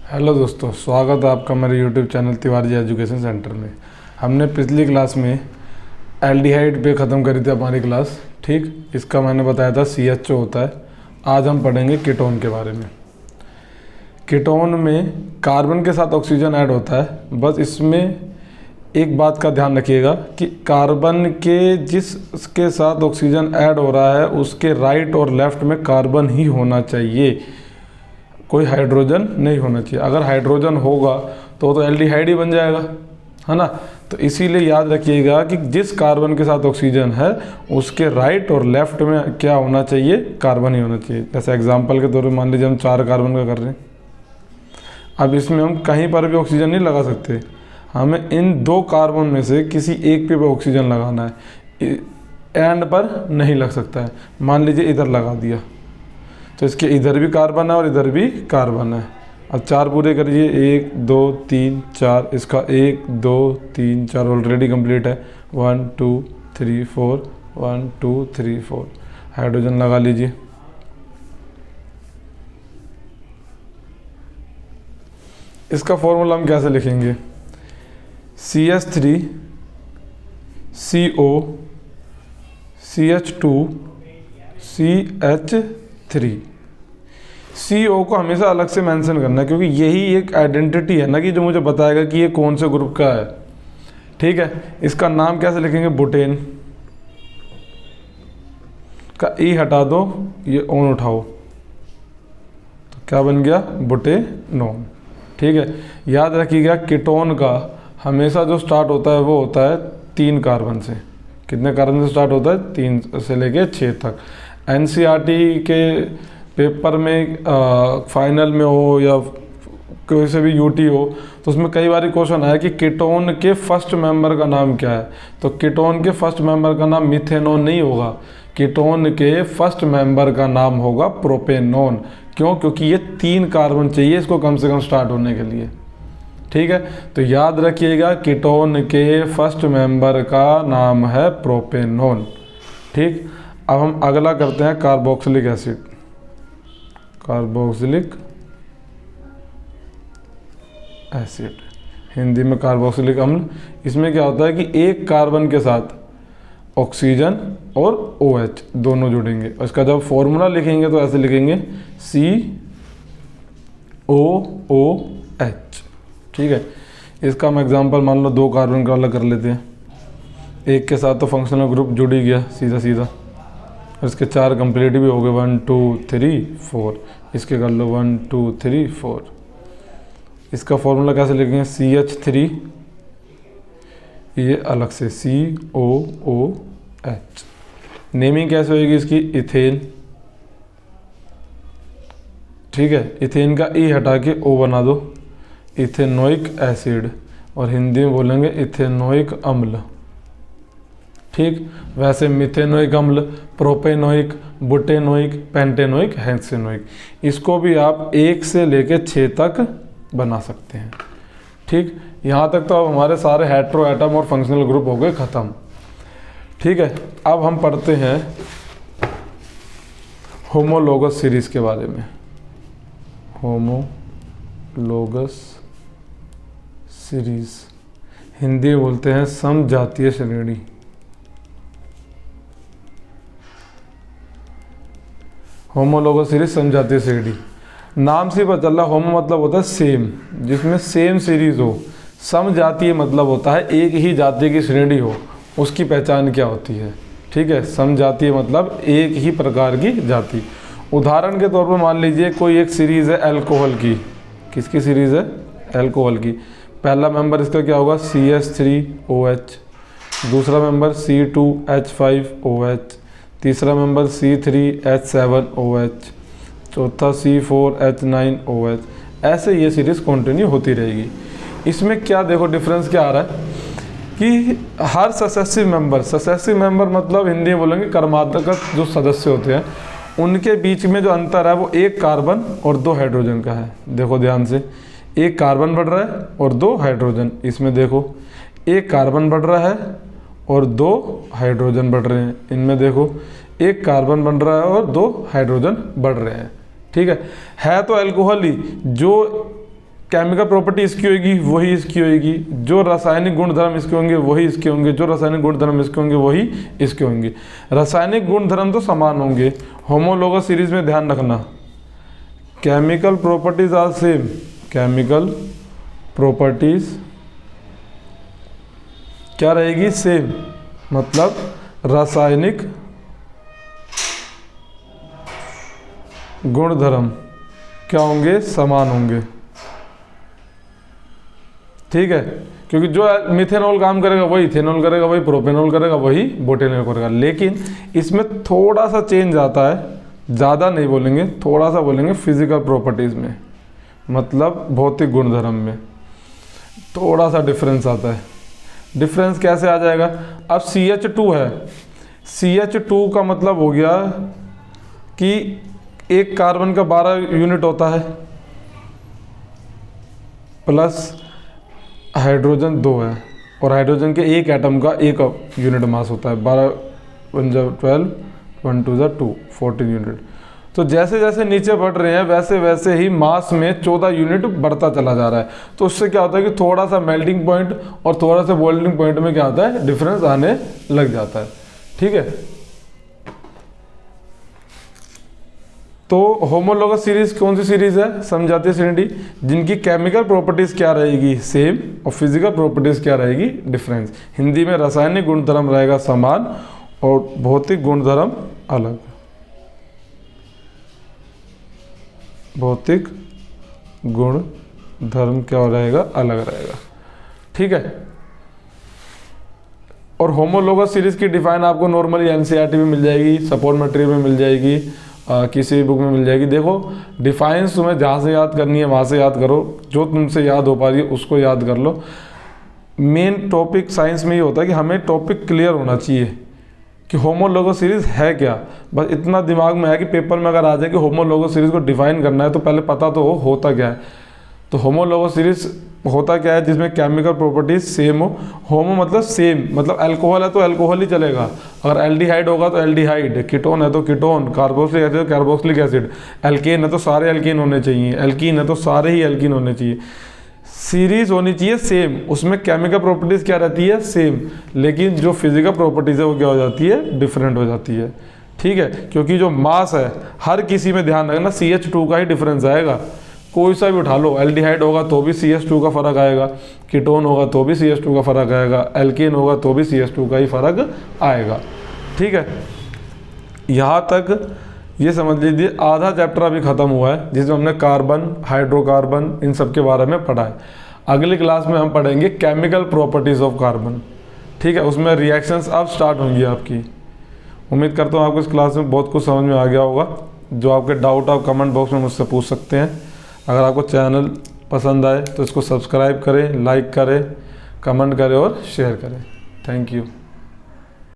Hello दोस्तों, स्वागत है आपका मेरे YouTube channel Tiwari education centre में। हमने पिछली क्लास में एल्डिहाइड पे ख़त्म करी थी हमारी क्लास। ठीक, इसका मैंने बताया था CHO होता है। आज हम पढ़ेंगे कीटोन के बारे में। कीटोन में कार्बन के साथ ऑक्सीजन ऐड होता है। बस इसमें एक बात का ध्यान रखिएगा कि कार्बन के जिसके साथ ऑक्सीजन ऐड हो रहा है उसके राइट और लेफ्ट में कार्बन ही होना चाहिए, कोई हाइड्रोजन नहीं होना चाहिए। अगर हाइड्रोजन होगा तो एल्डिहाइड ही बन जाएगा, है ना। तो इसीलिए याद रखिएगा कि जिस कार्बन के साथ ऑक्सीजन है उसके राइट और लेफ्ट में क्या होना चाहिए, कार्बन ही होना चाहिए। जैसे एग्जांपल के तौर पे मान लीजिए हम 4 कार्बन का कर रहे हैं। अब इसमें हम कहीं पर भी ऑक्सीजन नहीं लगा सकते, हमें इन 2 कार्बन में से किसी एक पे ऑक्सीजन लगाना है। एंड पर नहीं लग सकता है। मान लीजिए इधर लगा दिया तो इसके इधर भी कार्बन है और इधर भी कार्बन है। अब 4 पूरे करिए, 1 2 3 4, इसका 1 2 3 4 ऑलरेडी कंप्लीट है। 1 2 3 4, 1 2 3 4, हाइड्रोजन लगा लीजिए। इसका फॉर्मूला हम कैसे लिखेंगे? CH3 CO CH2 CH3। CO को हमेशा अलग से मेंशन करना है क्योंकि यही एक आइडेंटिटी है ना कि जो मुझे बताएगा कि ये कौन से ग्रुप का है। ठीक है, इसका नाम कैसे लिखेंगे? बुटेन का ई हटा दो, ये ओन उठाओ तो क्या बन गया? बुटेनोन। ठीक है, याद रखिएगा कीटोन का हमेशा जो स्टार्ट होता है वो होता है 3 कार्बन से। कितने कार्बन से स्टार्ट होता है? 3 से लेके 6 तक। NCERT के पेपर में फाइनल में हो या कोई से भी UT हो तो उसमें कई बार क्वेश्चन आया कि कीटोन के फर्स्ट मेंबर का नाम क्या है। तो कीटोन के फर्स्ट मेंबर का नाम मिथेनोन नहीं होगा, कीटोन के फर्स्ट मेंबर का नाम होगा प्रोपेनोन। क्यों? क्योंकि ये 3 कार्बन चाहिए इसको कम से कम स्टार्ट होने के लिए। ठीक है, तो याद रखिएगा कीटोन के फर्स्ट मेंबर का नाम है प्रोपेनोन। ठीक, अब हम अगला करते हैं carboxylic acid. Carboxylic acid, Hindi में कार्बोक्सिलिक अम्ल। इसमें क्या होता है कि एक कार्बन के साथ ऑक्सीजन और OH दोनों जुड़ेंगे। इसका जब फॉर्मूला लिखेंगे तो ऐसे लिखेंगे COOH। ठीक है, इसका हम एग्जांपल मान लो 2 कार्बन का अलग कर लेते हैं। एक के साथ तो फंक्शनल ग्रुप जुड़ ही गया सीधा सीधा, इसके 4 कंप्लीट भी हो गए, 1 2 3 4। इसके कर लो 1 2 3 4। इसका फॉर्मूला कैसे लिखेंगे? CH3, ये अलग से COOH। नेमिंग कैसे होगी इसकी? इथेन। ठीक है, इथेन का ई हटा के O बना दो, इथेनोइक एसिड, और हिंदी में बोलेंगे इथेनोइक अम्ल। ठीक, वैसे मिथेनोइक अम्ल, प्रोपेनोइक, बुटेनोइक, पेंटेनोइक, हेक्सेनोइक, इसको भी आप 1 से लेकर 6 तक बना सकते हैं। ठीक, यहाँ तक तो अब हमारे सारे हेट्रो एटम और फंक्शनल ग्रुप हो गए ख़त्म। ठीक है, अब हम पढ़ते हैं होमोलोगस सीरीज़ के बारे में। होमोलोगस सीरीज़, हिंदी में बोलते हैं समजातीय श्रेणी। होमोलोगस सीरीज समजातीय श्रेणी, नाम से पता चल रहा, होमो मतलब होता है सेम, जिसमें सेम सीरीज हो। समजातीय मतलब होता है एक ही जाति की श्रेणी हो, उसकी पहचान क्या होती है। ठीक है, समजातीय मतलब एक ही प्रकार की जाति। उदाहरण के तौर पर मान लीजिए कोई एक सीरीज़ है अल्कोहल की। किसकी सीरीज़ है? अल्कोहल की। पहला मेंबर इसका क्या होगा? CH3OH, दूसरा मेंबर C2H5OH, तीसरा मेंबर C3H7OH, चौथा C4H9OH। ऐसे ये सीरीज़ कंटिन्यू होती रहेगी। इसमें क्या देखो डिफरेंस क्या आ रहा है कि हर सक्सेसिव मेंबर मतलब हिंदी में बोलेंगे कर्मांतर्गत जो सदस्य होते हैं, उनके बीच में जो अंतर है वो 1 कार्बन और 2 हाइड्रोजन का है। देखो ध्यान से, 1 कार्बन बढ़ रहा है और 2 हाइड्रोजन। इसमें देखो 1 कार्बन बढ़ रहा है और 2 हाइड्रोजन बढ़ रहे हैं। इनमें देखो 1 कार्बन बन रहा है और 2 हाइड्रोजन बढ़ रहे हैं। ठीक है तो अल्कोहल ही जो केमिकल प्रॉपर्टी इसकी होगी वही इसकी होगी, जो रासायनिक गुणधर्म इसके होंगे वही इसके होंगे, जो रासायनिक गुणधर्म इसके होंगे वही इसके होंगे। रासायनिक गुणधर्म तो समान होंगे। होमोलोगस सीरीज में ध्यान रखना, chemical properties are same, chemical properties क्या रहेगी, सेम, मतलब रासायनिक गुणधर्म क्या होंगे, समान होंगे। ठीक है, क्योंकि जो मिथेनॉल काम करेगा वही इथेनॉल करेगा, वही प्रोपेनॉल करेगा, वही बुटेनॉल करेगा। लेकिन इसमें थोड़ा सा चेंज आता है, ज़्यादा नहीं बोलेंगे, थोड़ा सा बोलेंगे फिजिकल प्रॉपर्टीज़ में, मतलब भौतिक गुणधर्म में थोड़ा सा डिफरेंस आता है। डिफरेंस कैसे आ जाएगा, अब CH2 है, CH2 का मतलब हो गया कि एक कार्बन का 12 यूनिट होता है, प्लस हाइड्रोजन 2 है, और हाइड्रोजन के एक एटम का 1 यूनिट मास होता है, 12 1 12 1 2 2 14 यूनिट। तो जैसे जैसे नीचे बढ़ रहे हैं वैसे वैसे ही मास में 14 यूनिट बढ़ता चला जा रहा है। तो उससे क्या होता है कि थोड़ा सा मेल्टिंग पॉइंट और थोड़ा सा बॉइलिंग पॉइंट में क्या होता है, डिफरेंस आने लग जाता है। ठीक है, तो होमोलोगस सीरीज कौन सी सीरीज है, समझाती श्रेणी, जिनकी केमिकल प्रॉपर्टीज क्या रहेगी, सेम, और फिजिकल प्रॉपर्टीज क्या रहेगी, डिफरेंस। हिंदी में रासायनिक गुणधर्म रहेगा समान और भौतिक गुणधर्म अलग, भौतिक गुणधर्म क्या रहेगा, अलग रहेगा। ठीक है, और होमोलोगस सीरीज की डिफाइन आपको नॉर्मली एनसीईआरटी में मिल जाएगी, सपोर्ट मटेरियल में मिल जाएगी, किसी भी बुक में मिल जाएगी। देखो डिफाइंस तुम्हें जहाँ से याद करनी है वहाँ से याद करो, जो तुमसे याद हो पा रही है उसको याद कर लो। मेन टॉपिक साइंस में ये होता है कि हमें टॉपिक क्लियर होना चाहिए कि होमोलोगस सीरीज है क्या, बस इतना दिमाग में है कि पेपर में अगर आ जाए कि होमोलोगस सीरीज को डिफाइन करना है तो पहले पता तो होता क्या है। तो होमोलोगस सीरीज होता क्या है, जिसमें केमिकल प्रॉपर्टीज सेम हो। होमो मतलब सेम, मतलब अल्कोहल है तो अल्कोहल ही चलेगा, अगर एल्डिहाइड होगा तो एल्डिहाइड, कीटोन है तो कीटोन, कार्बोक्सिलिक एसिड तो कार्बोक्सिलिक एसिड, एल्केन है तो सारे एल्कीन होने चाहिए, एल्कीन है तो सारे ही एल्कीन होने चाहिए। सीरीज होनी चाहिए सेम, उसमें केमिकल प्रॉपर्टीज क्या रहती है, सेम, लेकिन जो फिजिकल प्रॉपर्टीज है वो क्या हो जाती है, डिफरेंट हो जाती है। ठीक है, क्योंकि जो मास है हर किसी में ध्यान रखना CH2 का ही डिफरेंस आएगा। कोई सा भी उठा लो, एल्डिहाइड होगा तो भी CH2 का फर्क आएगा, कीटोन होगा तो भी CH2 का फर्क आएगा, एल्केन होगा तो भी CH2 का ही फर्क आएगा। ठीक है, यहाँ तक ये समझ लीजिए आधा चैप्टर अभी ख़त्म हुआ है, जिसमें हमने कार्बन, हाइड्रोकार्बन, इन सब के बारे में पढ़ा है। अगली क्लास में हम पढ़ेंगे केमिकल प्रॉपर्टीज़ ऑफ कार्बन। ठीक है, उसमें रिएक्शंस अब स्टार्ट होंगी आपकी। उम्मीद करता हूँ आपको इस क्लास में बहुत कुछ समझ में आ गया होगा। जो आपके डाउट आप कमेंट बॉक्स में मुझसे पूछ सकते हैं। अगर आपको चैनल पसंद आए तो इसको सब्सक्राइब करें, लाइक करें, कमेंट करें और शेयर करें। Thank you.